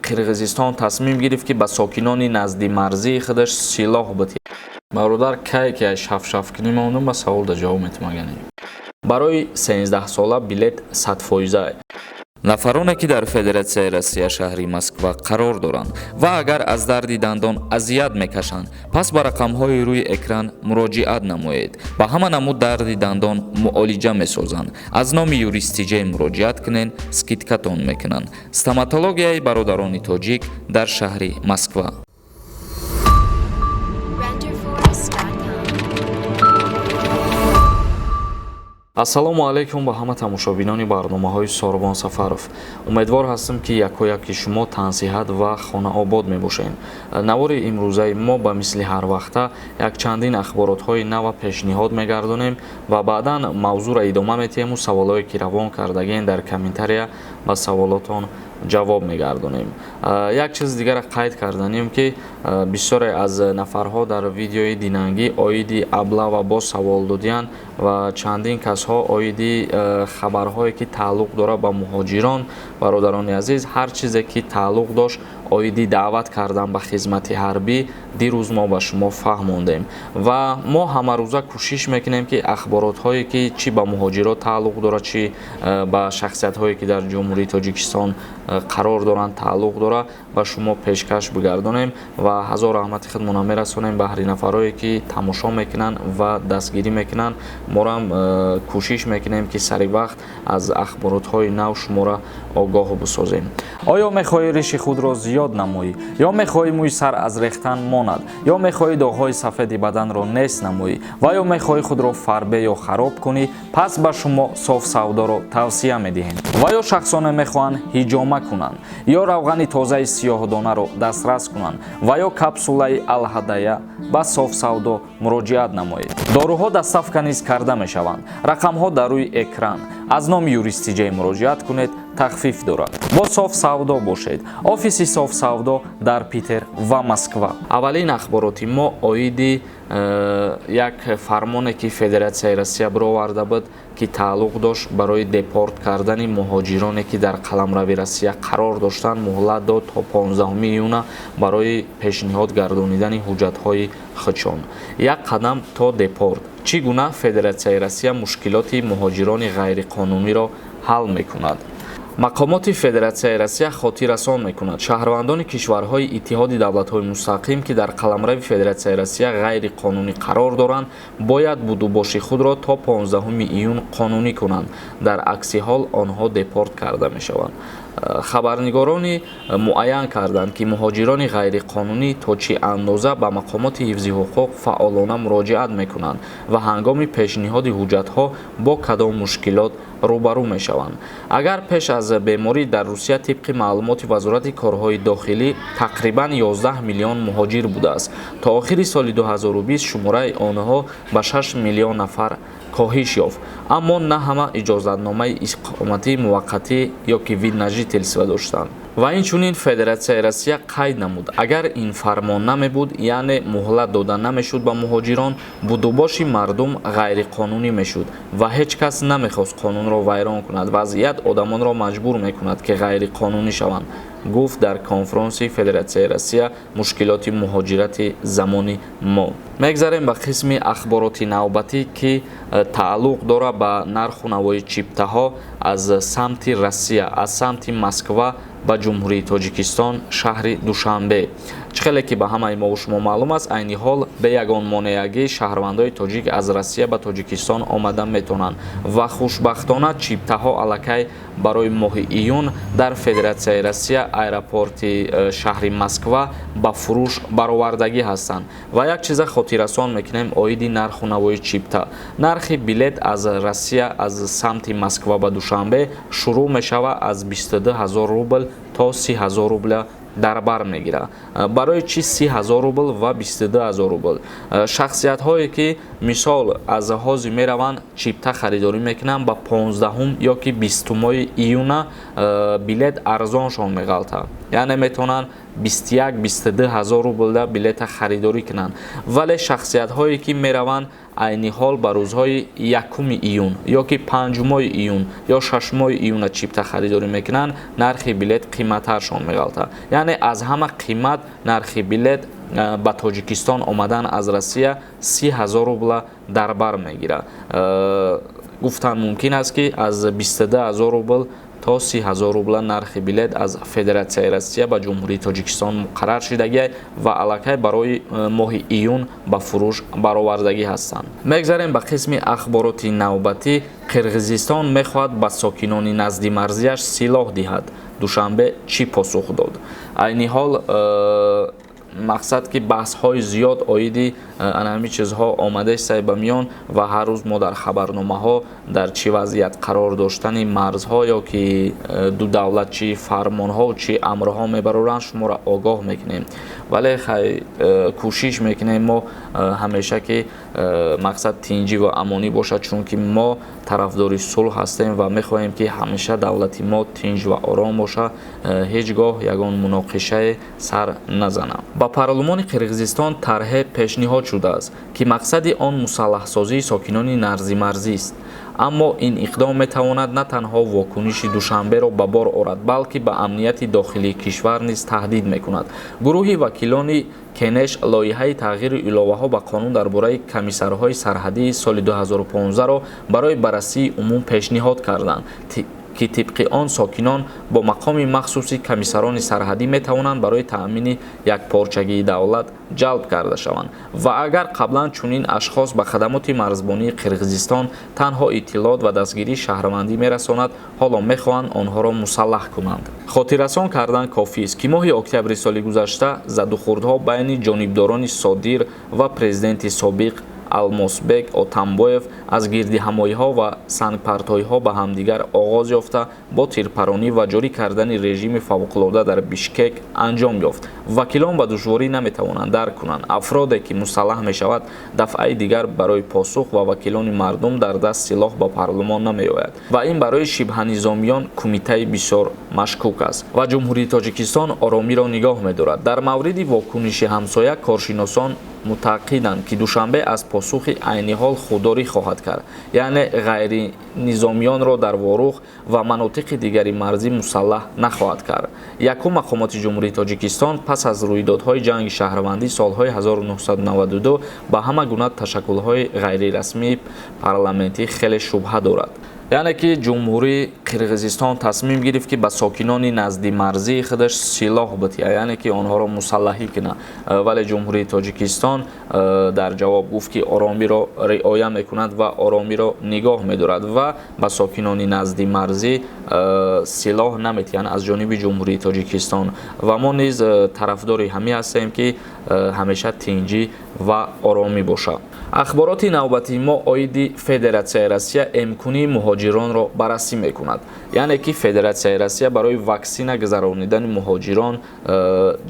қирғизистон тасмим гирифт ки ба сокинони назди марзии худаш силоҳ битиҳад. бародар кай ки ай шафшафкунӣ мондум ба савол да ҷавоб метимаганем. барои 13 сола билет 100%. нафароне ки дар Федератсияи Россия шаҳри Москва қарор доранд ва агар аз дарди дандон азият мекашанд, пас ба рақамҳои рӯи экран муроҷиат намоед. ба ҳама намуд дарди дандон муолиҷа месозанд. аз номи юристиҷаи муроҷиат кунен, скидкатон мекунанд. стоматологияи бародарони тоҷик дар шаҳри Москва. ассалому алайкум ба ҳама тамошобинони барномаҳои Сорбон Сафаров. Умедвор ҳастам ки якояки шумо тансиҳат ва хонаобод мебошед. навори имрӯзаи мо ба мисли ҳар вақта якчандин ахборотҳои нав пешниҳод мегардонем ва баъдан мавзӯъро идома метиҳему саволҳое ки равон кардагем дар комментария ба саволотон ҷавоб мегардонем. як чиз дигара қайд карданем ки бисёре аз нафарҳо дар видеои динангӣ оиди абла ва боз савол додиянд ва чандин касҳо оиди хабарҳое ки тааллуқ дорад ба муҳоҷирон. бародарони азиз, ҳар чизе ки тааллуқ дошт оиди даъват кардан ба хизмати ҳарбӣ дирӯз мо ба шумо фаҳмондем ва мо ҳамарӯза кӯшиш мекунем ки ахборотҳое ки чӣ ба муҳоҷирот тааллуқ дорад, чӣ ба шахсиятҳое ки дар ҷумҳурии Тоҷикистон қарор доранд тааллуқ дорад, ба шумо пешкаш бигардонем ва ҳазор раҳмати худмона мерасонем баҳри нафарое ки тамошо мекунанд ва дастгирӣ мекунанд. морам кӯшиш мекунем ки сари вақт аз ахборотҳои нав шуморо огоҳ бисозем. оё мехоҳӣ риши худро зиёд намоӣ, ё мехоҳӣ мӯи сар аз рехтан монад, ё мехоҳӣ доғҳои сафеди баданро нест намоӣ ва ё мехоҳӣ худро фарбе ё хароб кунӣ, пас ба шумо соф савдоро тавсия медиҳем. ва ё шахсоне мехоҳанд ҳиҷома кунанд, ё равғани тозаи сиёҳдонаро дастрас кунанд ва ё капсулаи алҳадая ба соф савдо муроҷиат намоед. доруҳо доставка низ карда мешаванд. рақамҳо дар рӯи экран. аз номи юристиҷаи муроҷиат кунед, тахфиф дорад. бо соф савдо бошед. офиси соф савдо дар Питер ва Москва. аввалин ахбороти мо оиди як фармоне ки Федератсияи Россия бироварда буд ки тааллуқ дошт барои депорт кардани муҳоҷироне ки дар қаламрави Россия қарор доштанд муҳлат дод то 15 июна барои пешниҳод гардонидани ҳуҷҷатҳои худшон. як қадам то депорт. чӣ гуна Федератсияи Россия мушкилоти муҳоҷирони ғайриқонуниро ҳал мекунад? мақомоти Федератсияи Россия хотиррасон мекунад шаҳрвандони кишварҳои иттиҳоди давлатҳои мустақим ки дар қаламрави Федератсияи Россия ғайриқонунӣ қарор доранд, бояд будубоши худро то 15 июн қонунӣ кунанд. дар акси ҳол онҳо депорт карда мешаванд. хабарнигорони муайян карданд ки муҳоҷирони ғайриқонунӣ то чӣ андоза ба мақомоти ҳифзи ҳуқуқ фаъолона муроҷиат мекунанд ва ҳангоми пешниҳоди ҳуҷҷатҳо бо кадом мушкилот рӯбарӯ мешаванд. агар пеш аз беморӣ дар Русия тибқи маълумоти Вазорати корҳои дохилӣ тақрибан 11 миллион муҳоҷир будааст, то охири соли 2020 шумораи онҳо ба 6 миллион нафар коҳиш ёфт. аммо на ҳама иҷозатномаи иқоматии муваққатӣ ё ки вид на жительство доштанд. ва инчунин Федератсияи Россия қайд намуд, агар ин фармон намебуд, яъне муҳлат дода намешуд ба муҳоҷирон, будубоши мардум ғайриқонунӣ мешуд ва ҳеҷ кас намехост қонунро вайрон кунад. вазъият одамонро маҷбур мекунад ки ғайриқонунӣ шаванд, гуфт дар конфронси Федератсияи Россия мушкилоти муҳоҷирати замони мо. мегзарем ба қисми ахбороти навбатӣ ки тааллуқ дорад ба нарху навои чиптаҳо аз самти Россия, аз самти Москва ба ҷумҳурии Тоҷикистон шаҳри Душанбе. чихеле ки ба ҳамаи мо шумо маълум аст, айни ҳол бе ягон монеагӣ шаҳрвандои тоҷик аз Россия ба Тоҷикистон омада метавонанд ва хушбахтона чиптаҳо аллакай барои моҳи июн дар Федератсияи Россия аэропорти шаҳри Москва ба фурӯш баровардагӣ ҳастанд. ва як чиза хотиррасон мекунем оиди нарху навои чипта. нархи билет аз Россия аз самти Москва ба Душанбе шурӯъ мешавад аз 22 000 рубл то 30 000 рубля дар бар мегирад. барои чӣ 30 000 рубл ва 22 000 рубл? шахсиятҳое ки мисол аз ҳозир мераванд чипта харидорӣ мекунанд ба 15 ё ки 20 июна билет арзоншон меғалтад, яъне метавонанд 21-22 ҳазор рубл билета харидорӣ кунанд, вале шахсиятҳое ки мераванд айни ҳол ба рӯзҳои 1 июн ё ки 5 июн ё 6 июна чипта харидорӣ мекунанд, нархи билет қиматтаршон меғалта. Яъне аз ҳама қимат нархи билет ба Тоҷикистон омадан аз Россия 30 ҳазор рубл дар бар мегирад. Гуфтан мумкин аст ки аз 22 ҳазор рубл то 30 ҳазор рубл нархи билет аз Федератсияи Россия ба Ҷумҳурии Тоҷикистон муқаррар шудагӣ ва аллакай барои моҳи июн ба фурӯш баровардагӣ ҳастанд. Мегзарем ба қисми ахбороти навбатӣ. Қирғизистон мехоҳад ба сокинони назди марзияш силоҳ диҳад. Душанбе чӣ посух дод? Айни ҳол мақсад ки баҳсҳои зиёд оиди анҳамин чизҳо омада сай ба миён ва ҳар рӯз мо дар хабарномаҳо дар чӣ вазъият қарор доштани марзҳо ё ки ду давлат чӣ фармонҳо чӣ амрҳо мебароранд шуморо огоҳ мекунем. Вале кӯшиш мекунем мо ҳамеша ки мақсад тинҷӣ ва амонӣ бошад, чунки мо тарафдори сулҳ ҳастем ва мехоҳем ки ҳамеша давлати мо тинҷ ва ором бошад, ҳеҷ гоҳ ягон муноқишае сар назанад. Ба парлумони Қирғизистон тарҳе пешниҳод шудааст ки мақсади он мусаллаҳсозии сокинони нарзи марзист. Аммо ин иқдом метавонад на танҳо вокуниши Душанберо ба бор орад, балки ба амнияти дохилии кишвар низ таҳдид мекунад. Гурӯҳи вакилони Кенеш лоиҳаи тағйири иловаҳо ба қонун дар бораи комиссарҳои сарҳадии соли 2015-ро барои баррасии умум пешниҳод карданд ки тибқи он сокинон бо мақоми махсуси комиссарони сарҳадӣ метавонанд барои таъмини якпорчагии давлат ҷалб карда шаванд. Ва агар қаблан чунин ашхос ба хадамоти марзбонии Қирғизистон танҳо иттилоот ва дастгирии шаҳрвандӣ мерасонад, ҳоло мехоҳанд онҳоро мусаллаҳ кунанд. Хотиррасон кардан кофист ки моҳи октябри соли гузашта задухӯрдҳо байни ҷонибдорони Содир ва президенти собиқ Алмосбек Отамбоев аз гирдиҳамоиҳо ва сангпартоиҳо ба ҳамдигар оғоз ёфта бо тирпаронӣ ва ҷорӣ кардани режими фавқулода дар Бишкек анҷом ёфт. Вакилон ба душворӣ наметавонанд дарк кунанд афроде ки мусаллаҳ мешавад дафъаи дигар барои посух ва вакилони мардум дар даст силоҳ ба парлумон намеояд ва ин барои шибҳанизомиён кумитаи бисёр машкук аст ва Ҷумҳурии Тоҷикистон оромиро нигоҳ медорад. Дар мавриди вокуниши ҳамсоя коршиносон мутааққиданд ки Душанбе аз посухи айни ҳол худдорӣ хоҳад кард, яъне ғайринизомиёнро дар Ворух ва манотиқи дигари марзӣ мусаллаҳ нахоҳад кард. Якум мақомоти Ҷумҳурии Тоҷикистон пас аз рӯйдодҳои ҷанги шаҳрвандӣ солҳои 1992 ба ҳама гуна ташаккулҳои ғайрирасмии парламентӣ хеле шубҳа дорад. яъне ки Ҷумҳурии Қирғизистон тасмим гирифт ки ба сокинони назди марзии худаш силоҳ бития, яъне ки онҳоро мусаллаҳӣ куна. Вале Ҷумҳурии Тоҷикистон дар ҷавоб гуфт ки оромиро риоя мекунад ва оромиро нигоҳ медорад ва ба сокинони назди марзӣ силоҳ наметиҳанд аз ҷониби Ҷумҳурии Тоҷикистон ва мо низ тарафдори ҳамин ҳастем ки ҳамеша тинҷӣ ва оромӣ бошад. Ахбороти навбатии мо оиди Федератсияи Россия эмкунии муҳоҷиронро баррасӣ мекунад. Яъне ки Федератсияи Россия барои ваксина гузаронидани муҳоҷирон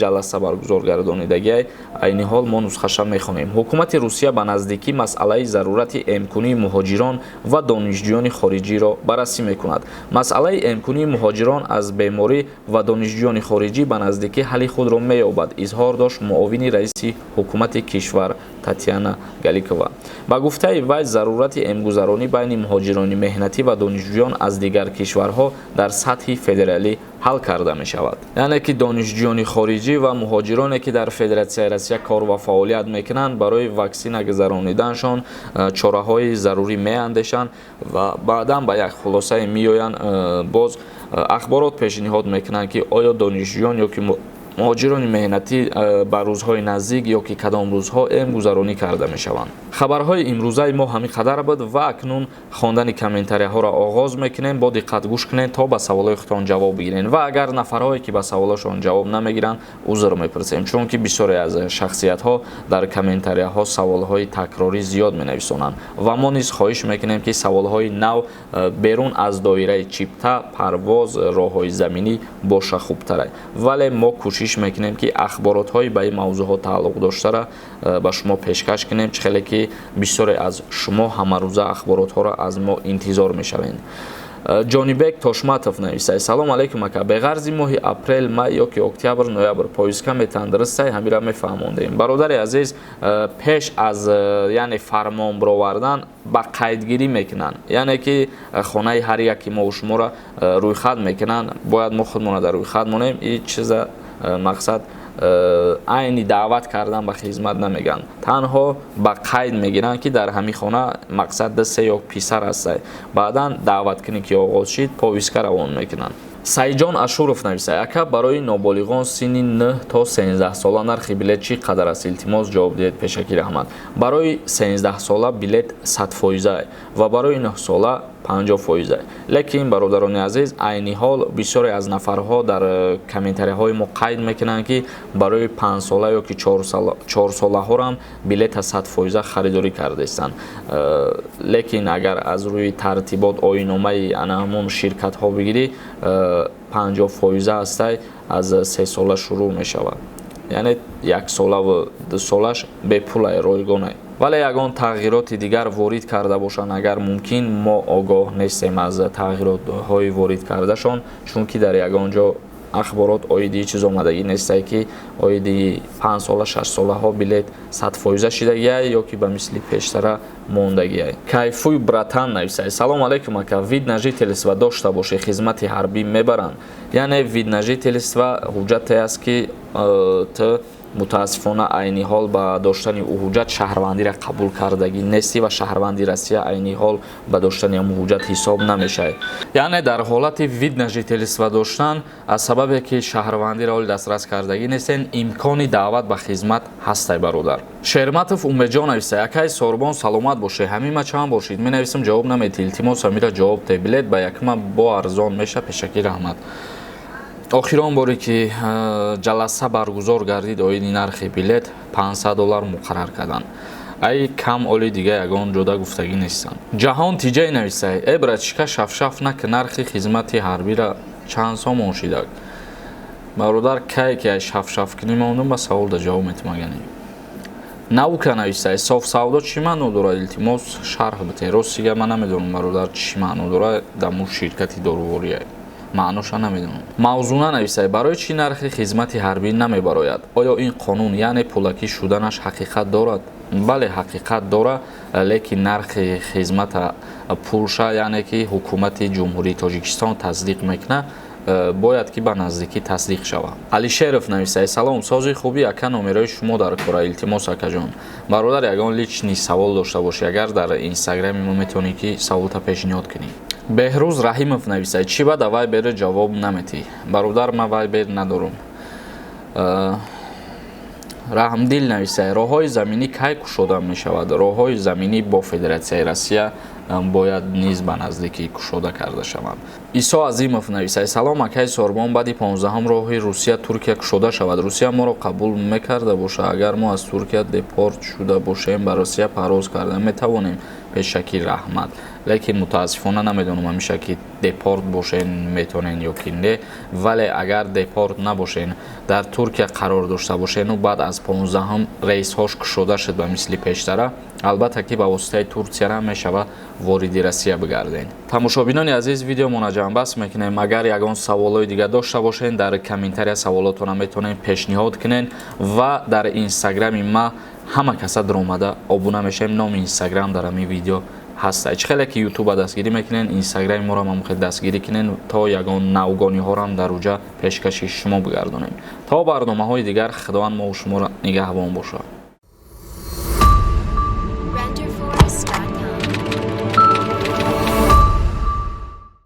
ҷаласа баргузор гардонидагӣ айни ҳол мо нусхаша мехонем. Ҳукумати Русия ба наздикӣ масъалаи зарурати эмкунии муҳоҷирон ва донишҷӯёни хориҷиро баррасӣ мекунад. Масъалаи эмкунии муҳоҷирон аз беморӣ ва донишҷӯёни хориҷӣ ба наздикӣ ҳалли худро меёбад, изҳор дошт муовини раиси ҳукумати кишвар Татьяна Галикова. Ба гуфтаи вай зарурати эмгузаронӣ байни муҳоҷирони меҳнатӣ ва донишҷӯён аз дигар кишварҳо дар сатҳи федералӣ ҳал карда мешавад. Яъне ки донишҷӯёни хориҷӣ ва муҳоҷироне ки дар Федератсияи Россия кор ва фаъолият мекунанд барои ваксина гузарониданшон чораҳои зарурӣ меандешанд ва баъдан ба як хулосае меоянд. Боз ахборот пешниҳод мекунанд ки оё донишҷӯён ё ки муҳоҷирони меҳнатӣ ба рӯзҳои наздик ё ки кадом рӯзҳо эмгузаронӣ карда мешаванд. Хабарҳои имрӯзаи мо ҳамин қадар буд ва акнун хондани комментарияҳоро оғоз мекунем. Бо диққат гӯш кунед то ба саволҳои худтон ҷавоб бигиред ва агар нафарҳое ки ба саволашон ҷавоб намегиранд узр мепурсем, чунки бисёре аз шахсиятҳо дар комментарияҳо саволҳои такрорӣ зиёд менависонанд ва мо низ хоҳиш мекунем ки саволҳои нав берун аз доираи чипта, парвоз, роҳҳои заминӣ боша хубтара. Вале мо кӯшиш мекунем ки ахборотҳои ба ин мавзӯъҳо тааллуқ доштара ба шумо пешкаш кунем, чихеле ки бисёре аз шумо ҳамарӯза ахборотҳоро аз мо интизор мешавед. ҷонибек тошматов нависад: салом алейкум ака, бе ғарзи моҳи апрел, май ёки октябр, ноябр поиска метан дурустай, ҳамира мефаҳмондем. Бародари азиз, пеш аз яъне фармон бировардан ба қайдгирӣ мекунанд, яъне ки хонаи ҳар яки мо шуморо рӯйхат мекунанд, бояд мо худмона дар рӯйхат монем. ин чиза мақсад айни даъват кардан ба хизмат намеган, танҳо ба қайд мегиранд ки дар ҳамин хона мақсад се ё писар ҳастай, баъдан даъваткунӣ ки оғоз шид повиска равон мекунанд. Саиҷон Ашуров нависад: ака, барои ноболиғон синни 9 то 13 сола нархи билет чӣ қадар аст? Илтимос ҷавоб диҳед. Пешакӣ раҳмат. Барои 13 сола билет 100% ва барои 9 сола 50%. Лекин бародарони азиз, айни ҳол бисёре аз нафарҳо дар комментарияҳои мо қайд мекунанд ки барои 5 сола ёки 4 солаҳорам билета 100% харидорӣ кардаистанд. Лекин агар аз рӯи тартибот оиномаи ҳамон ширкатҳо бигирӣ, 50% ҳастай аз 3 сола шурӯъ мешавад. Яъне 1 сола ва 2 солаш бепулай, ройгонай. вале ягон тағйироти дигар ворид карда бошанд, агар мумкин мо огоҳ нестем аз тағйиротҳои ворид кардашон, чунки дар ягон ҷо ахборот оиди чиз омадагӣ нестай ки оиди 5 сола 6 солаҳо билет 100% шидагиай ёки ба мисли пештара мондагиай. Кайфуй братан нависад: салом алейкум ака, вид на жительство дошта боши хизмати ҳарбӣ мебаранд? Яъне вид на жительство ҳуҷҷате аст ки ту мутаассифона айни ҳол ба доштани ӯ ҳуҷҷат шаҳрвандиро қабул кардагӣ нести ва шаҳрванди Россия айни ҳол ба доштани ҳамон ҳуҷҷат ҳисоб намешавад. Яъне дар ҳолати вид на жительство доштан, аз сабабе ки шаҳрвандиро ҳоли дастрас кардагӣ нестен, имкони даъват ба хизмат ҳастай бародар. Шерматов Умеҷон нависад: акай сорбон саломат боше, ҳамима чанд бошид, менависам ҷавоб намедӣ, илтимос ҳамира ҷавоб де. Билет ба якума бо арзон меша. Пешакӣ раҳмат. охирон боре ки ҷаласа баргузор гардид, оини нархи билет $500 муқаррар карданд. ай кам оли дига ягон ҷода гуфтагӣ нестанд. Ҷаҳон тиҷай нависад: э брат, чика шафшаф нак нархи хизмати ҳарбира чанд сомон шидак? бародар, кай ки ай шафшаф кунӣ мондум ба савол да ҷавоб метмаганӣ. Наука нависад: соф савдо чӣ маъно дорад? Илтимос шарҳ бите. Ростига ман намедонам бародар чӣ маъно дорад даму ширкати дорувория. маъноша намедонам. Мавзуна нависад: барои чӣ нархи хизмати ҳарбӣ намебарояд? Оё ин қонун яъне пулакӣ шуданаш ҳақиқат дорад? бале, ҳақиқат дора, лекин нархи хизмата пулша яъне ки ҳукумати ҷумҳурии Тоҷикистон тасдиқ мекуна, бояд ки ба наздикӣ тасдиқ шавад. Алишеров нависад: салом, сози хубӣ ака, номерои шумо дар кора. Илтимос акаҷон. бародар, ягон лични савол дошта бошӣ, агар дар инстаграми мо метавонӣ ки саволта пешниҳод кунӣ. Беҳрӯз Раҳимов нависад: чӣ бада вайбери ҷавоб наметӣ? Бародар, ман вайбер надорам. Раҳмдил нависад: роҳҳои заминӣ кай кушода мешавад? роҳҳои заминӣ бо Федератсияи Россия бояд низ ба наздикӣ кушода карда шаванд. Исо Азимов нависад: салом акай сорбон, баъди 15 роҳи Русия Туркия кушода шавад. Русия моро қабул мекарда боша? агар мо аз Туркия депорт шуда бошем, ба Русия парвоз карда метавонем? Пешакӣ раҳмат. лекин мутаассифона намедонам ҳамиша ки депорт бошен метонен ё ки не, вале агар депорт набошен, дар Туркия қарор дошта бошену баъд аз 15 рейсҳош кушода шуд ба мисли пештара, албатта ки ба воситаи Туркияра мешава вориди Россия бигарден. Тамошобинони азиз, видеомона ҷамъбаст мекунем. агар ягон саволои дига дошта бошен, дар комментария саволотона метонен пешниҳод кунен ва дар инстаграми ма ҳама каса даромада обуна мешем. номи инстаграм дар ҳамин видео ҳаста. Чӣ хеле ки ютуба дастгирӣ мекунен, инстаграми моро ҳам хел дастгирӣ кунен, то ягон навгониҳорам дар уҷа пешкаши шумо бигардонем. то барномаҳои дигар, худованд мо шуморо нигаҳбон бошад.